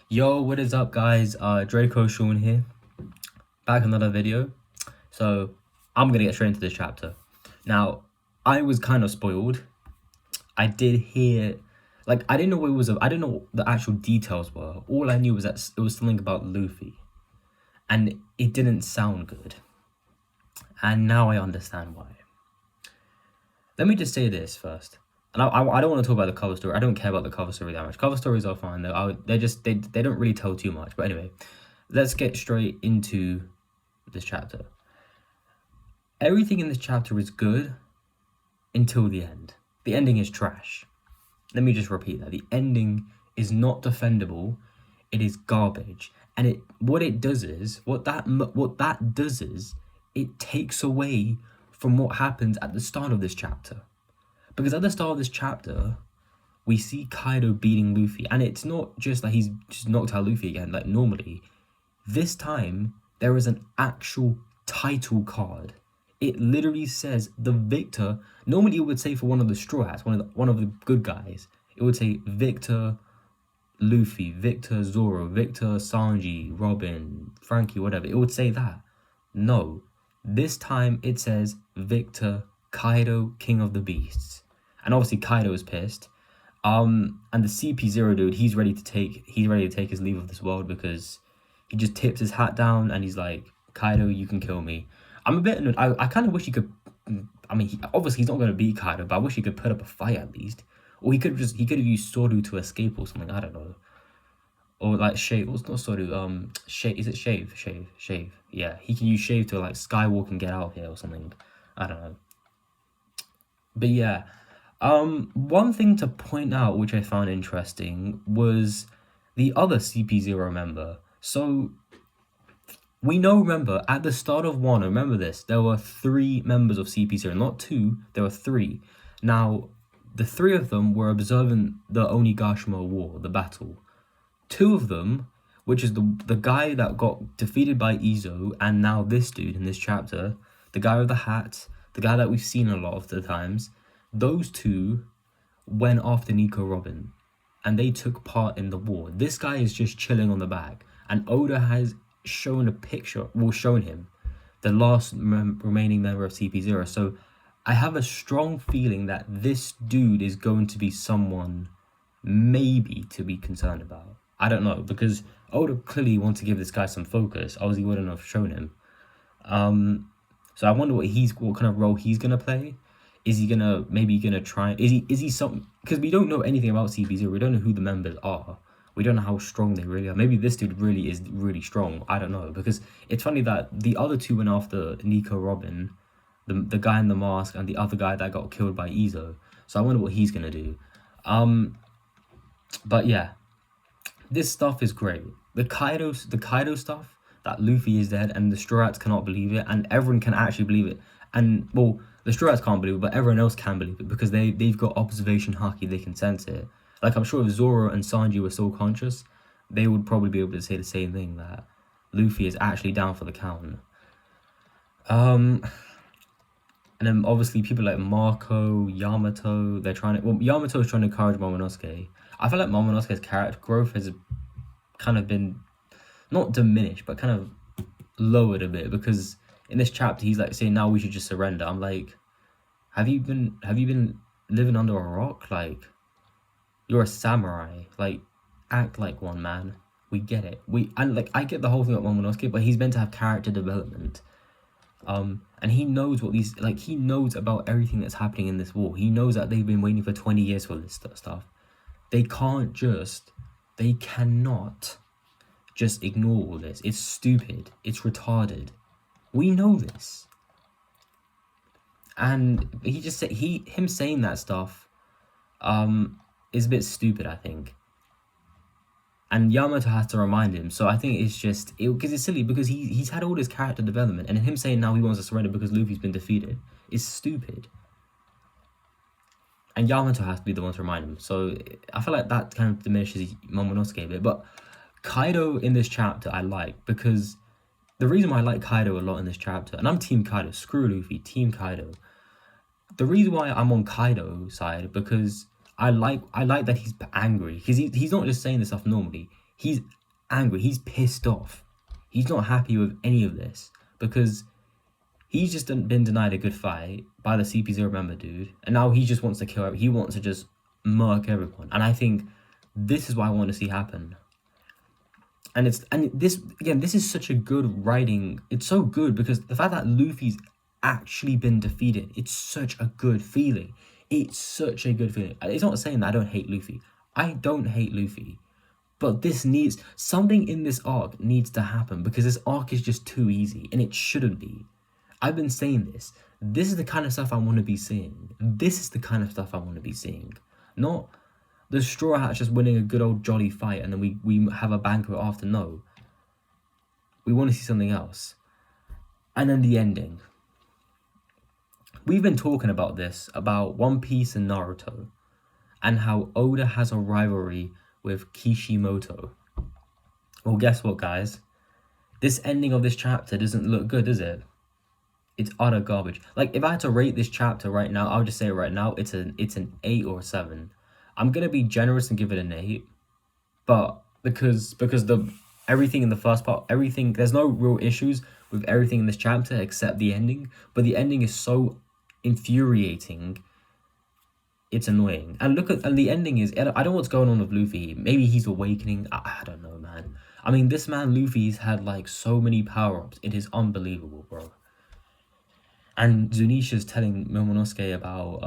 Yo, what is up, guys? Draco Sean here, back with another video. So I'm gonna get straight into this chapter. Now, I was kind of spoiled. I did hear, I didn't know what it was. I didn't know what the actual details were. All I knew was that it was something about Luffy, and it didn't sound good. And now I understand why. Let me just say this first. And I don't want to talk about the cover story. I don't care about the cover story that much. Cover stories are fine. They don't really tell too much. But anyway, let's get straight into this chapter. Everything in this chapter is good until the end. The ending is trash. Let me just repeat that. The ending is not defendable. It is garbage. And what that does is it takes away from what happens at the start of this chapter. Because at the start of this chapter, we see Kaido beating Luffy, and it's not just that he's just knocked out Luffy again like normally. This time, there is an actual title card. It literally says the victor. Normally, it would say for one of the Straw Hats, one of the good guys, it would say Victor Luffy, Victor Zoro, Victor Sanji, Robin, Frankie, whatever. It would say that. No, this time it says Victor Kaido, King of the Beasts. And obviously Kaido is pissed. And the CP0 dude, he's ready to take his leave of this world because he just tips his hat down and he's like, Kaido, you can kill me. I'm a bit annoyed. I kind of wish he could. I mean, obviously he's not going to beat Kaido, but I wish he could put up a fight at least. Or he could have used Soru to escape or something. I don't know. Or like Shave. What's not Soru? Shave. Is it Shave? Shave. Yeah, he can use Shave to like skywalk and get out of here or something. I don't know. But yeah, one thing to point out which I found interesting was the other CP0 member. So we know, remember, at the start of Wano, remember this, there were 3 members of CP0, not 2, there were 3. Now, the 3 of them were observing the Onigashima War, the battle. 2 of them, which is the guy that got defeated by Izo, and now this dude in this chapter, the guy with the hat, the guy that we've seen a lot of the times, those 2 went after Nico Robin, and they took part in the war. This guy is just chilling on the back, and Oda has shown him the last remaining member of CP0. So I have a strong feeling that this dude is going to be someone maybe to be concerned about. I don't know, because Oda clearly wants to give this guy some focus, else he wouldn't have shown him. So I wonder what kind of role he's gonna play. Is he gonna try? Is he something? Because we don't know anything about CP0. We don't know who the members are. We don't know how strong they really are. Maybe this dude really is really strong. I don't know, because it's funny that the other 2 went after Nico Robin, the guy in the mask, and the other guy that got killed by Izo. So I wonder what he's gonna do. But yeah, this stuff is great. The Kaido stuff, that Luffy is dead and the Straw Hats cannot believe it, and everyone can actually believe it. And well, the Straw Hats can't believe it, but everyone else can believe it because they've got observation haki. They can sense it. Like, I'm sure if Zoro and Sanji were so conscious, they would probably be able to say the same thing, that Luffy is actually down for the count. And then obviously people like Marco, Yamato, Yamato is trying to encourage Momonosuke. I feel like Momonosuke's character growth has kind of been not diminished, but kind of lowered a bit, because in this chapter he's like saying, now we should just surrender. I'm like, have you been living under a rock? Like, you're a samurai. Like, act like one, man. We get it. I get the whole thing about Momonosuke, but he's meant to have character development. And he knows he knows about everything that's happening in this war. He knows that they've been waiting for 20 years for this stuff. They cannot just ignore all this. It's stupid. It's retarded. We know this. And him saying that stuff is a bit stupid, I think. And Yamato has to remind him. So I think it's just because it's silly, because he's had all this character development, and him saying now he wants to surrender because Luffy's been defeated is stupid. And Yamato has to be the one to remind him. So I feel like that kind of diminishes Momonosuke a bit. But Kaido in this chapter I like, because the reason why I like Kaido a lot in this chapter, and I'm Team Kaido, screw Luffy, Team Kaido. The reason why I'm on Kaido's side, because I like that he's angry, because he's not just saying this stuff normally. He's angry. He's pissed off. He's not happy with any of this because he's just been denied a good fight by the CP0 member dude, and now he just wants to kill everyone. He wants to just murk everyone, and I think this is what I want to see happen. And this is such a good writing. It's so good because the fact that Luffy's actually been defeated, it's such a good feeling. It's such a good feeling. It's not saying that I don't hate Luffy. I don't hate Luffy. But something in this arc needs to happen because this arc is just too easy and it shouldn't be. I've been saying this. This is the kind of stuff I want to be seeing. This is the kind of stuff I want to be seeing. Not the Straw Hats just winning a good old jolly fight and then we have a banquet after. No. We want to see something else. And then the ending. We've been talking about this, about One Piece and Naruto, and how Oda has a rivalry with Kishimoto. Well, guess what, guys? This ending of this chapter doesn't look good, does it? It's utter garbage. Like, if I had to rate this chapter right now, I'll just say it right now, it's an 8 or a 7. I'm gonna be generous and give it an 8, but because everything in the first part, there's no real issues with everything in this chapter except the ending, but the ending is so infuriating. It's annoying. And the ending is, I don't know what's going on with Luffy. Maybe he's awakening. I don't know, man. I mean, this man Luffy's had like so many power-ups. It is unbelievable, bro. And Zunisha's telling Momonosuke about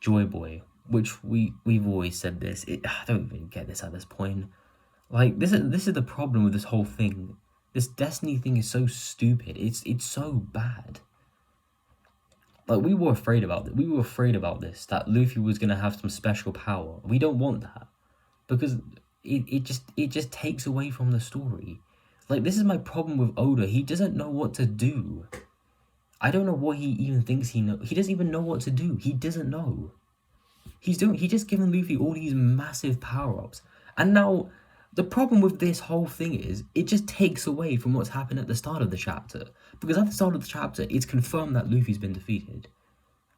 Joy Boy, which we've always said this. I don't even get this at this point. Like, this is the problem with this whole thing. This Destiny thing is so stupid. It's so bad. Like, we were afraid about it. We were afraid about this, that Luffy was gonna have some special power. We don't want that because it just takes away from the story. Like, this is my problem with Oda. He doesn't know what to do. I don't know what he even thinks he knows. He doesn't even know what to do. He doesn't know. He just given Luffy all these massive power-ups. And now, the problem with this whole thing is, it just takes away from what's happened at the start of the chapter. Because at the start of the chapter, it's confirmed that Luffy's been defeated.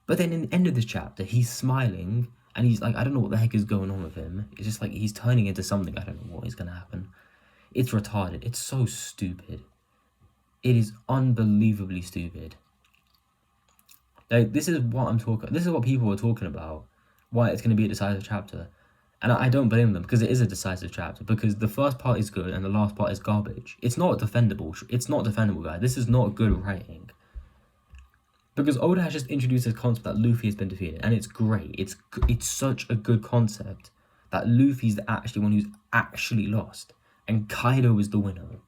But then in the end of this chapter, he's smiling, and he's like, I don't know what the heck is going on with him. It's just like, he's turning into something. I don't know what is going to happen. It's retarded. It's so stupid. It is unbelievably stupid. Like, this is what people are talking about. Why it's going to be a decisive chapter. And I don't blame them, because it is a decisive chapter. Because the first part is good, and the last part is garbage. It's not defendable. It's not defendable, guys. This is not good writing. Because Oda has just introduced this concept that Luffy has been defeated. And it's great. It's such a good concept. That Luffy's the one who's actually lost. And Kaido is the winner.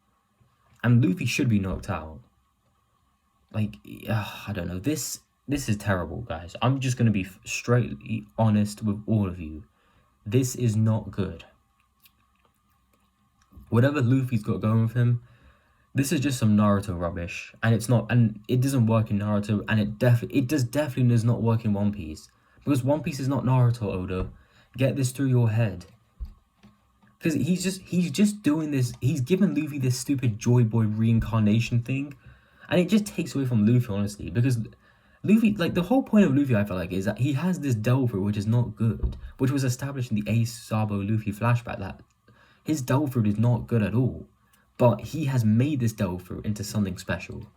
And Luffy should be knocked out. Like, I don't know. This is terrible, guys. I'm just going to be straightly honest with all of you. This is not good. Whatever Luffy's got going with him, this is just some Naruto rubbish. And it's not, and it doesn't work in Naruto, and it definitely does not work in One Piece. Because One Piece is not Naruto, Oda. Get this through your head. Because he's just doing this, he's given Luffy this stupid Joy Boy reincarnation thing. And it just takes away from Luffy, honestly, because Luffy, like, the whole point of Luffy, I feel like, is that he has this Delver, which is not good, which was established in the Ace Sabo Luffy flashback, that his Delver is not good at all, but he has made this Delver into something special.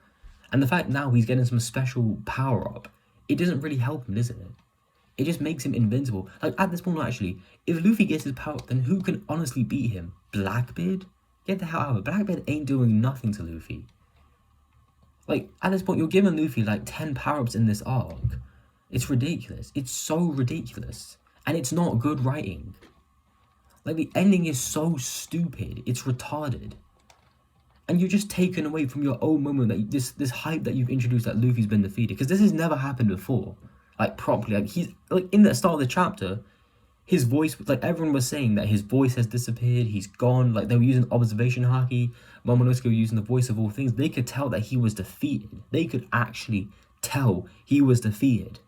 And the fact now he's getting some special power-up, it doesn't really help him, does it? It just makes him invincible. Like, at this point, actually, if Luffy gets his power, then who can honestly beat him? Blackbeard? Get the hell out of it. Blackbeard ain't doing nothing to Luffy. Like, at this point, you're giving Luffy, like, 10 power-ups in this arc. It's ridiculous. It's so ridiculous. And it's not good writing. Like, the ending is so stupid. It's retarded. And you're just taken away from your own moment, that this hype that you've introduced that Luffy's been defeated. Because this has never happened before. Like, properly. Like, he's, like, in the start of the chapter, his voice, like, everyone was saying that his voice has disappeared, he's gone. Like, they were using observation haki, Momonosuke was using the voice of all things. They could tell that he was defeated. They could actually tell he was defeated.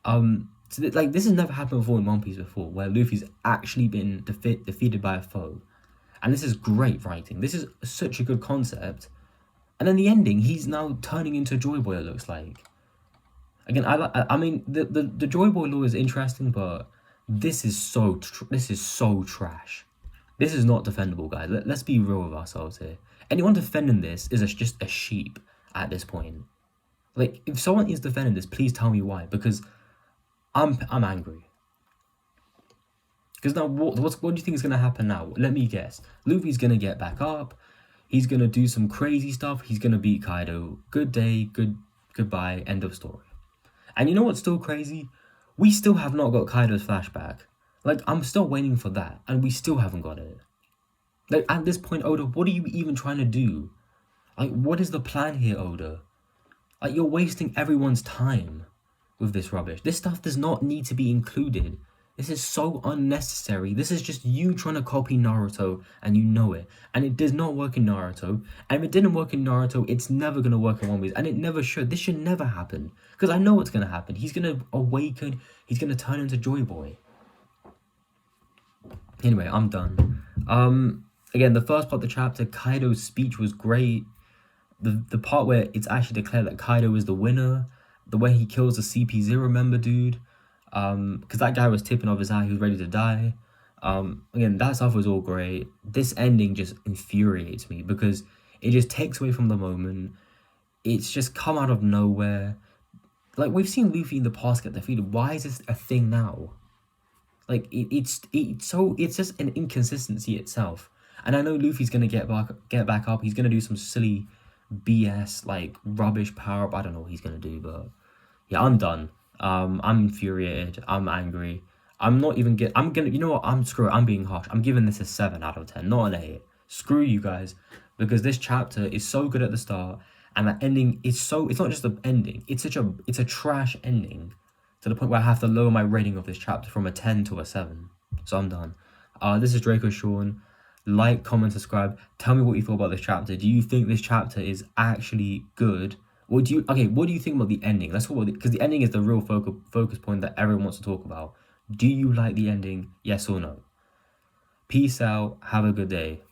So like, this has never happened before in One Piece before, where Luffy's actually been defeated by a foe. And this is great writing. This is such a good concept. And then the ending, he's now turning into Joy Boy, it looks like. Again, I mean, the Joy Boy lore is interesting, but this is so trash. This is not defendable, guys. Let's be real with ourselves here. Anyone defending this is just a sheep at this point. Like, if someone is defending this, please tell me why, because I'm angry. Because now, what do you think is going to happen now? Let me guess. Luffy's going to get back up. He's going to do some crazy stuff. He's going to beat Kaido. Good day, goodbye, end of story. And you know what's still crazy? We still have not got Kaido's flashback. Like, I'm still waiting for that, and we still haven't got it. Like, at this point, Oda, what are you even trying to do? Like, what is the plan here, Oda? Like, you're wasting everyone's time with this rubbish. This stuff does not need to be included. This is so unnecessary. This is just you trying to copy Naruto, and you know it. And it does not work in Naruto. And if it didn't work in Naruto, it's never going to work in One Piece. And it never should. This should never happen. Because I know what's going to happen. He's going to awaken. He's going to turn into Joy Boy. Anyway, I'm done. Again, the first part of the chapter, Kaido's speech was great. The part where it's actually declared that Kaido is the winner, the way he kills the CP0 member dude, because that guy was tipping off his eye, he was ready to die. Again, that stuff was all great. This ending just infuriates me because it just takes away from the moment. It's just come out of nowhere. Like, we've seen Luffy in the past get defeated. Why is this a thing now? Like, it's just an inconsistency itself. And I know Luffy's gonna get back up. He's gonna do some silly BS, like, rubbish power up. I don't know what he's gonna do, but yeah, I'm done. I'm infuriated. I'm angry. I'm not even you know what? Screw it. I'm being harsh. I'm giving this a 7 out of 10, not an 8. Screw you guys, because this chapter is so good at the start, and the ending is it's not just the ending. It's a trash ending, to the point where I have to lower my rating of this chapter from a 10 to a 7. So I'm done. This is Draco Sean. Like, comment, subscribe. Tell me what you thought about this chapter. Do you think this chapter is actually good? What do you think about the ending? Let's talk about because the ending is the real focus point that everyone wants to talk about. Do you like the ending? Yes or no? Peace out. Have a good day.